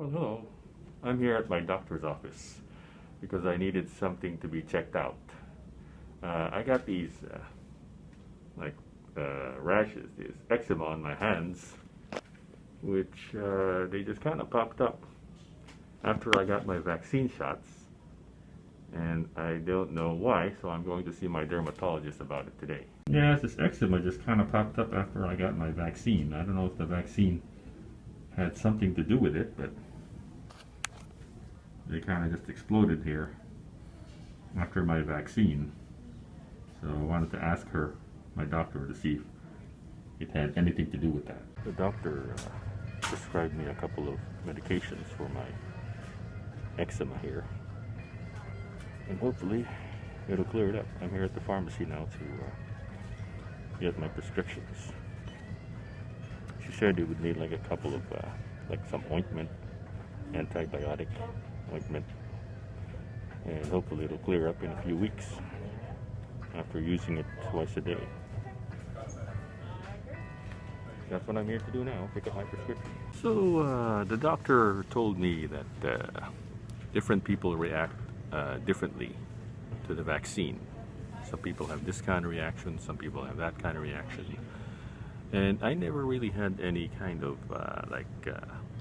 Well, hello. I'm here at my doctor's office because I needed something to be checked out. I got these rashes, this eczema on my hands, which they just kind of popped up after I got my vaccine shots, and I don't know why, so I'm going to see my dermatologist about it today. Yeah, this eczema just kind of popped up after I got my vaccine. I don't know if the vaccine had something to do with it, but they kind of just exploded here after my vaccine. So I wanted to ask her, my doctor, to see if it had anything to do with that. The doctor prescribed me a couple of medications for my eczema here, and hopefully it'll clear it up. I'm here at the pharmacy now to get my prescriptions. She said it would need like a couple of like some ointment, antibiotic ointment, and hopefully it'll clear up in a few weeks after using it twice a day. That's what I'm here to do now, pick up my prescription. So the doctor told me that different people react differently to the vaccine. Some people have this kind of reaction, some people have that kind of reaction. And I never really had any kind of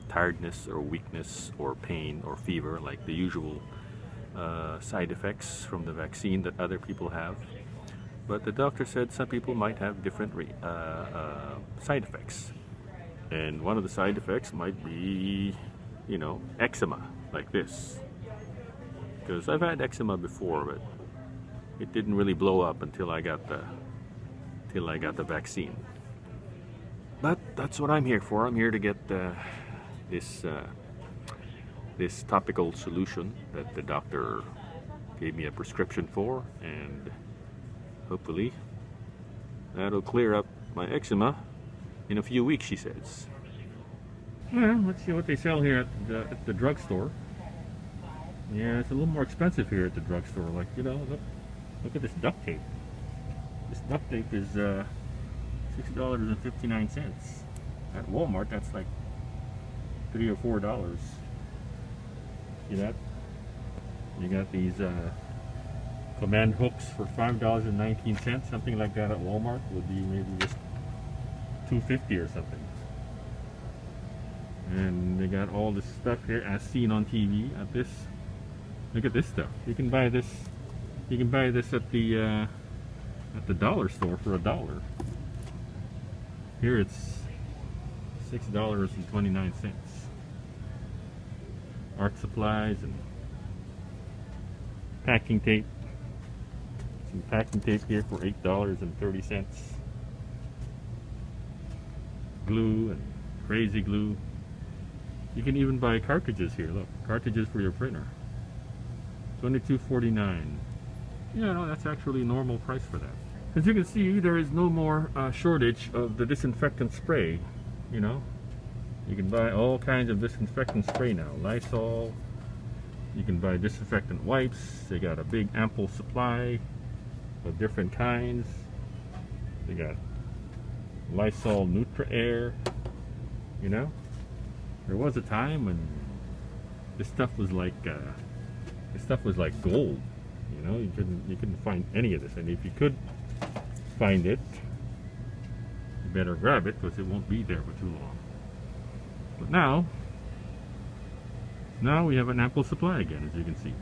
tiredness or weakness or pain or fever, like the usual side effects from the vaccine that other people have. But the doctor said some people might have different side effects. And one of the side effects might be, eczema, like this. Because I've had eczema before, but it didn't really blow up until I got the vaccine. But that's what I'm here for. I'm here to get this topical solution that the doctor gave me a prescription for, and hopefully that'll clear up my eczema in a few weeks, she says. Well, let's see what they sell here at the drugstore. Yeah, it's a little more expensive here at the drugstore. Like, look at this duct tape. This duct tape is $6.59. At Walmart, that's like $3 or $4. See that? You got these command hooks for $5.19. Something like that at Walmart would be maybe just $2.50 or something. And they got all this stuff here as seen on TV at this. Look at this stuff. You can buy this. You can buy this at the dollar store for $1. Here it's $6.29. Art supplies and packing tape. Some packing tape here for $8.30. Glue and crazy glue. You can even buy cartridges here. Look, cartridges for your printer. $22.49. Yeah, no, that's actually normal price for that. As you can see, there is no more shortage of the disinfectant spray. You can buy all kinds of disinfectant spray now. Lysol. You can buy disinfectant wipes. They got a big ample supply of different kinds. They got Lysol Nutra Air. There was a time when this stuff was like gold. You couldn't find any of this, and if you could find it, you better grab it because it won't be there for too long. But now we have an ample supply again, as you can see.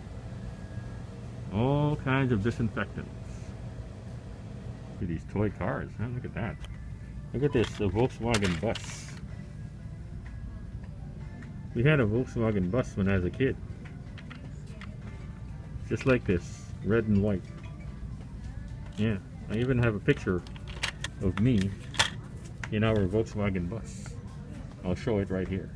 All kinds of disinfectants. Look at these toy cars, huh? Look at that. Look at this, the Volkswagen bus. We had a Volkswagen bus when I was a kid. Just like this, red and white. Yeah, I even have a picture of me in our Volkswagen bus. I'll show it right here.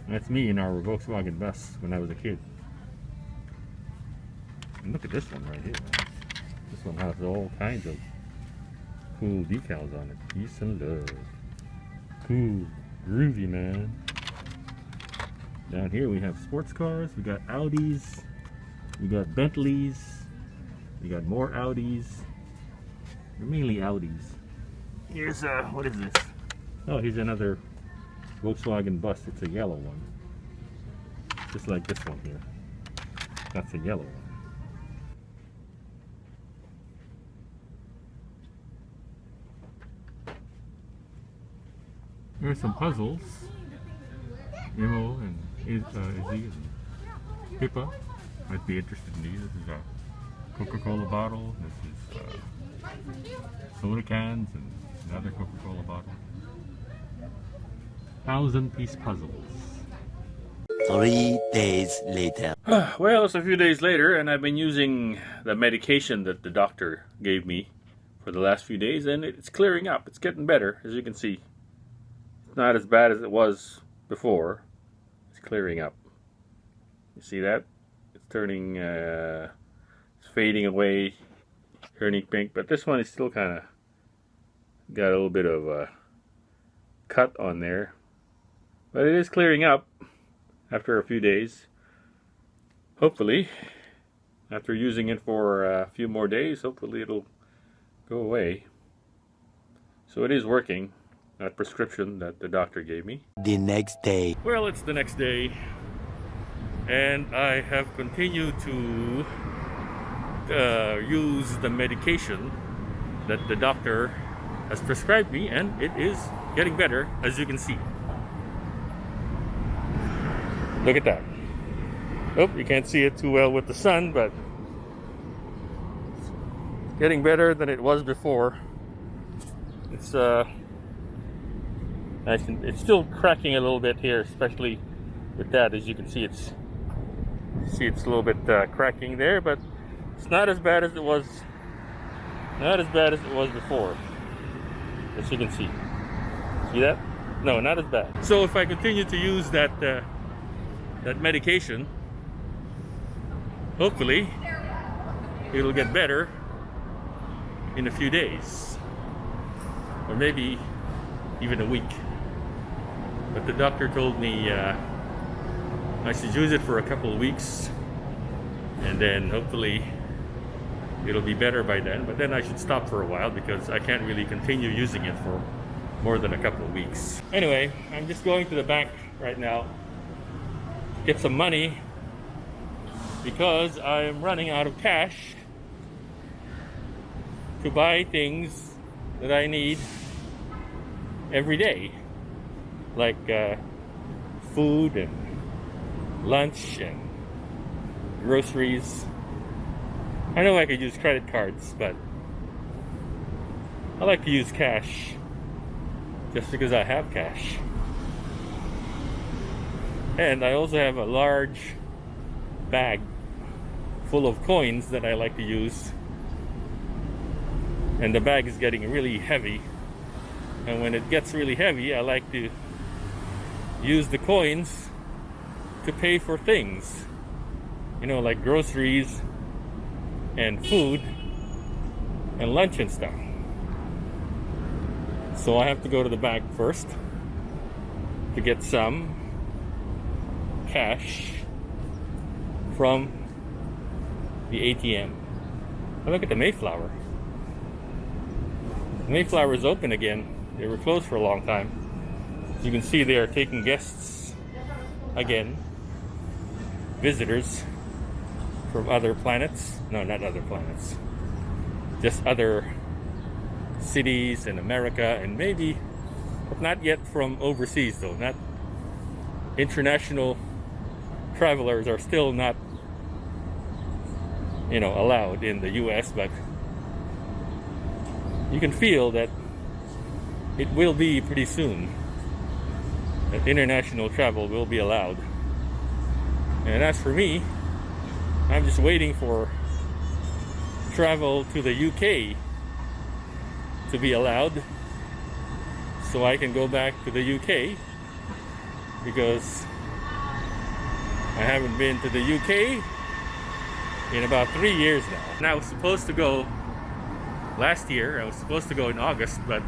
That's me in our Volkswagen bus when I was a kid. And look at this one right here. This one has all kinds of cool decals on it. Peace and love. Cool, groovy, man. Down here we have sports cars. We got Audis. We got Bentleys. We got more Audis. They're mainly Audis. Here's what is this? Oh, here's another Volkswagen bus. It's a yellow one, just like this one here. That's a yellow one. Here's some puzzles. Imo and Izzy and Pippa might be interested in these. This is a Coca-Cola bottle. This is soda cans and another Coca-Cola bottle. 1,000-piece puzzles. 3 days later. Well, it's a few days later, and I've been using the medication that the doctor gave me for the last few days, and it's clearing up. It's getting better, as you can see. It's not as bad as it was before. It's clearing up. You see that? It's turning, it's fading away, turning pink, but this one is still kind of got a little bit of a cut on there. But it is clearing up after a few days. Hopefully, after using it for a few more days, hopefully it'll go away. So it is working, that prescription that the doctor gave me. The next day. Well, it's the next day, and I have continued to use the medication that the doctor has prescribed me, and it is getting better, as you can see. Look at that. Oh, you can't see it too well with the sun, but it's getting better than it was before. It's it's still cracking a little bit here, especially with that. As you can see, it's a little bit cracking there, but it's not as bad as it was. Not as bad as it was before, as you can see. See that? No, not as bad. So if I continue to use that medication, hopefully it'll get better in a few days, or maybe even a week. But the doctor told me I should use it for a couple of weeks, and then hopefully it'll be better by then. But then I should stop for a while, because I can't really continue using it for more than a couple of weeks. Anyway, I'm just going to the bank right now, get some money, because I'm running out of cash to buy things that I need every day, like food and lunch and groceries. I know I could use credit cards, but I like to use cash just because I have cash. And I also have a large bag full of coins that I like to use. And the bag is getting really heavy. And when it gets really heavy, I like to use the coins to pay for things. You know, like groceries and food and lunch and stuff. So I have to go to the bank first to get some cash from the ATM. Oh, look at the Mayflower. The Mayflower is open again. They were closed for a long time. As you can see, they are taking guests again. Visitors from other planets. No, not other planets. Just other cities in America, and maybe, but not yet from overseas though. Not international travelers are still not, you know, allowed in the US, but you can feel that it will be pretty soon that international travel will be allowed. And as for me, I'm just waiting for travel to the UK to be allowed, so I can go back to the UK, because I haven't been to the UK in about 3 years now. And I was supposed to go last year. I was supposed to go in August, but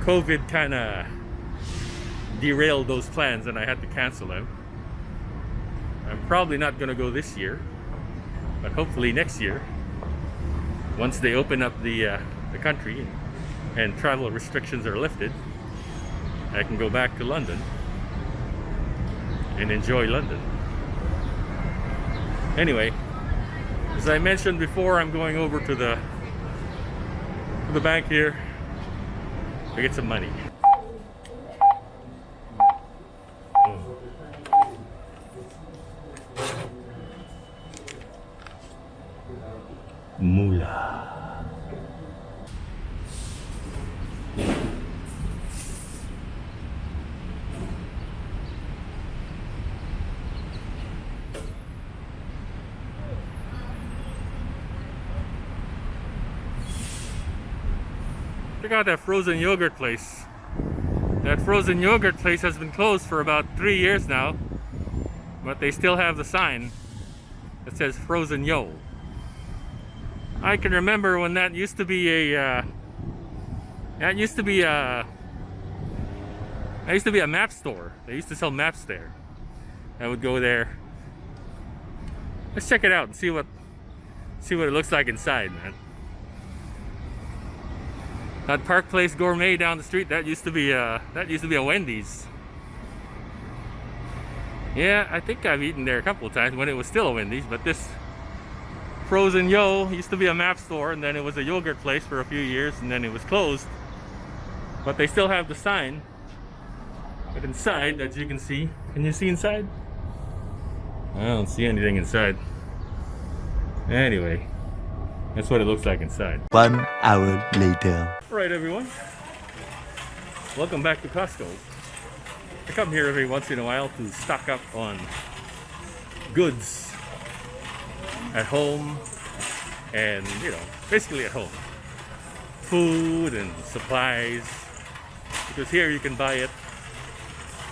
COVID kind of derailed those plans and I had to cancel them. I'm probably not going to go this year, but hopefully next year, once they open up the country and travel restrictions are lifted, I can go back to London and enjoy London. Anyway, as I mentioned before, I'm going over to the bank here to get some money. Moolah. Check out that frozen yogurt place. That frozen yogurt place has been closed for about 3 years now, but they still have the sign that says Frozen Yo. I can remember when that used to be a map store. They used to sell maps there. I would go there. Let's check it out and see what it looks like inside, man. That Park Place Gourmet down the street, that used to be a Wendy's. Yeah, I think I've eaten there a couple of times when it was still a Wendy's, but this Frozen Yo used to be a map store, and then it was a yogurt place for a few years, and then it was closed. But they still have the sign. But inside, as you can see, can you see inside? I don't see anything inside. Anyway, that's what it looks like inside. 1 hour later. Alright everyone, welcome back to Costco. I come here every once in a while to stock up on goods at home and, you know, basically at home. Food and supplies, because here you can buy it,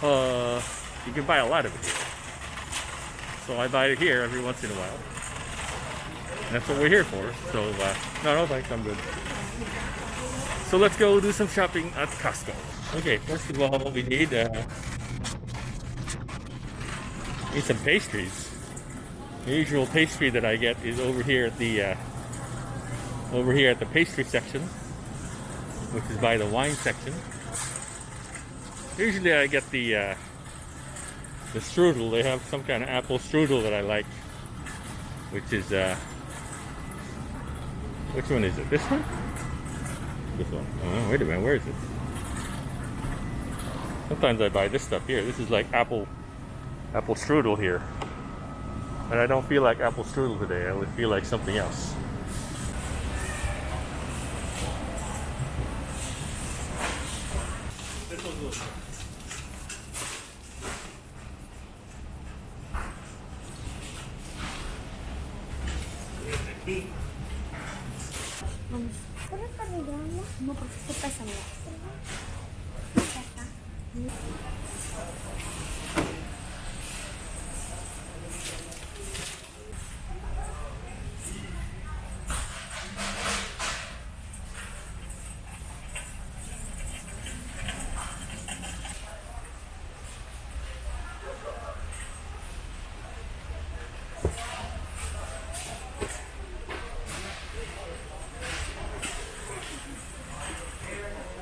you can buy a lot of it here. So I buy it here every once in a while. And that's what we're here for. So, no thanks, I'm good. So let's go do some shopping at Costco. Okay, first of all, what we need some pastries. The usual pastry that I get is over here at the pastry section, which is by the wine section. Usually I get the strudel. They have some kind of apple strudel that I like, which is which one is it? This one? This one. Oh, wait a minute, where is it? Sometimes I buy this stuff here. This is like apple strudel here. And I don't feel like apple strudel today. I would feel like something else. This one's a little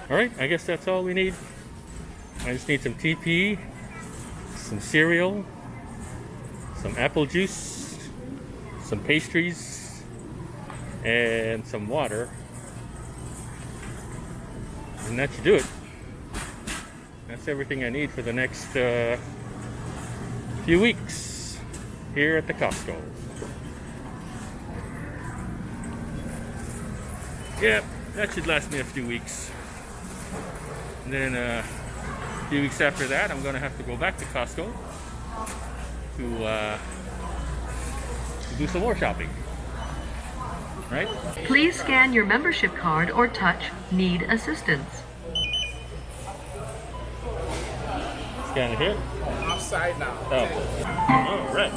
Alright, I guess that's all we need. I just need some TP, some cereal, some apple juice, some pastries, and some water. And that should do it. That's everything I need for the next few weeks here at the Costco. Yep, that should last me a few weeks. And then a few weeks after that, I'm going to have to go back to Costco to do some more shopping. Right? Please scan your membership card or touch Need Assistance. Scan it here? Offside now. Oh, all right.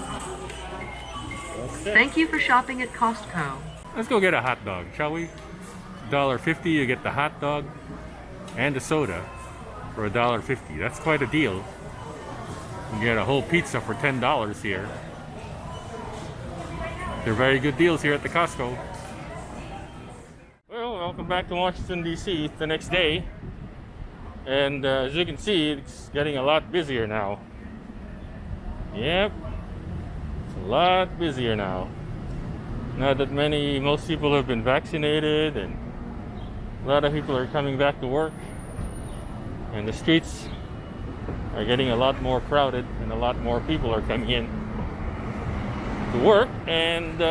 Okay. Thank you for shopping at Costco. Let's go get a hot dog, shall we? $1.50, you get the hot dog and the soda for $1.50. That's quite a deal. You get a whole pizza for $10 here. They're very good deals here at the Costco. Well, welcome back to Washington, D.C. It's the next day. And as you can see, it's getting a lot busier now. Yep, it's a lot busier now. Now that most people have been vaccinated, and a lot of people are coming back to work, and the streets are getting a lot more crowded, and a lot more people are coming in to work. And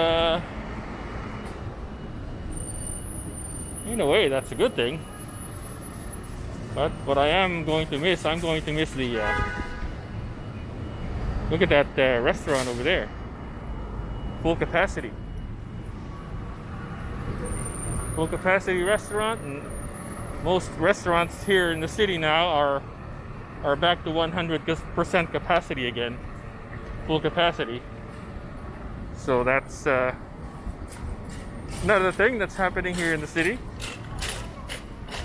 in a way, that's a good thing. But what I am going to miss, I'm going to miss the look at that restaurant over there, full capacity restaurant. And most restaurants here in the city now are back to 100% capacity again, full capacity. So that's another thing that's happening here in the city.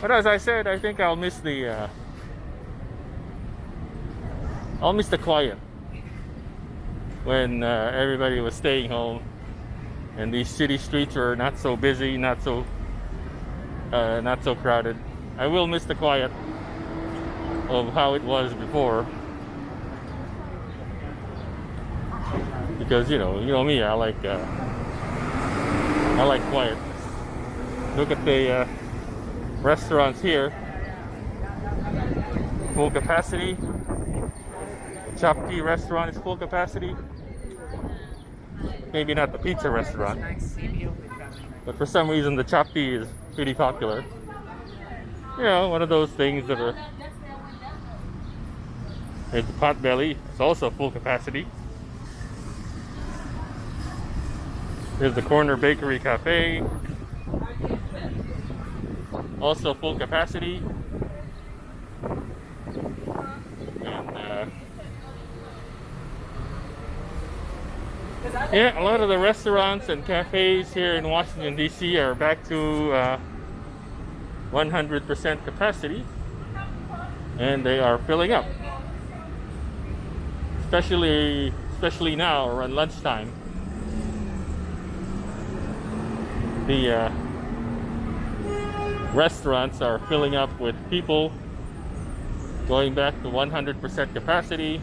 But as I said, I think I'll miss the quiet when everybody was staying home and these city streets were not so busy, not so crowded. I will miss the quiet of how it was before, because you know me, I like quiet. Look at the restaurants here, full capacity. Chop Tea restaurant is full capacity. Maybe not the pizza restaurant, but for some reason the Chop Tea is pretty popular. You know, one of those things that are. There's the Potbelly, it's also full capacity. There's the Corner Bakery Cafe, also full capacity. And yeah, a lot of the restaurants and cafes here in Washington DC are back to 100% capacity, and they are filling up, especially now around lunchtime. The restaurants are filling up with people going back to 100% capacity,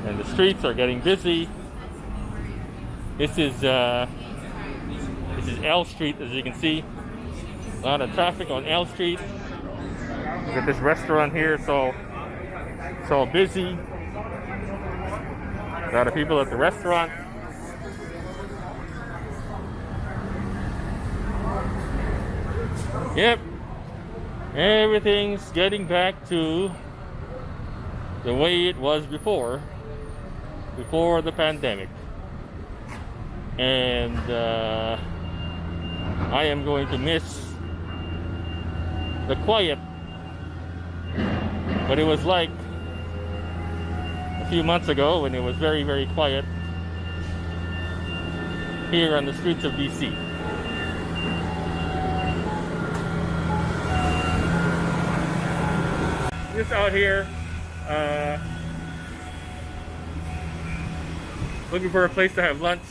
and the streets are getting busy. This is L Street, as you can see. A lot of traffic on L Street. Look at this restaurant here, so busy. A lot of people at the restaurant. Yep, everything's getting back to the way it was before the pandemic. And I am going to miss the quiet, what it was like a few months ago when it was very, very quiet here on the streets of DC. Just out here looking for a place to have lunch,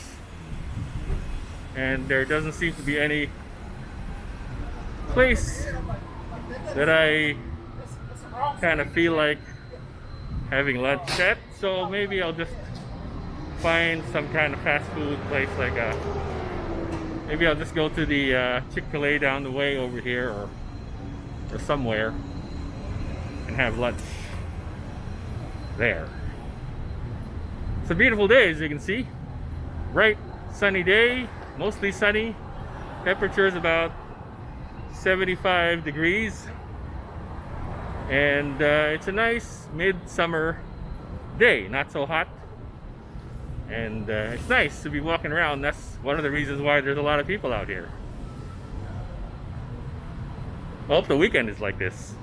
and there doesn't seem to be any place that I kind of feel like having lunch at. So maybe I'll just find some kind of fast food place, like maybe I'll just go to the Chick-fil-A down the way over here, or somewhere, and have lunch there. It's a beautiful day, as you can see. Bright, sunny day, mostly sunny. Temperature is about 75 degrees. And it's a nice midsummer day, not so hot. And it's nice to be walking around. That's one of the reasons why there's a lot of people out here. I hope the weekend is like this.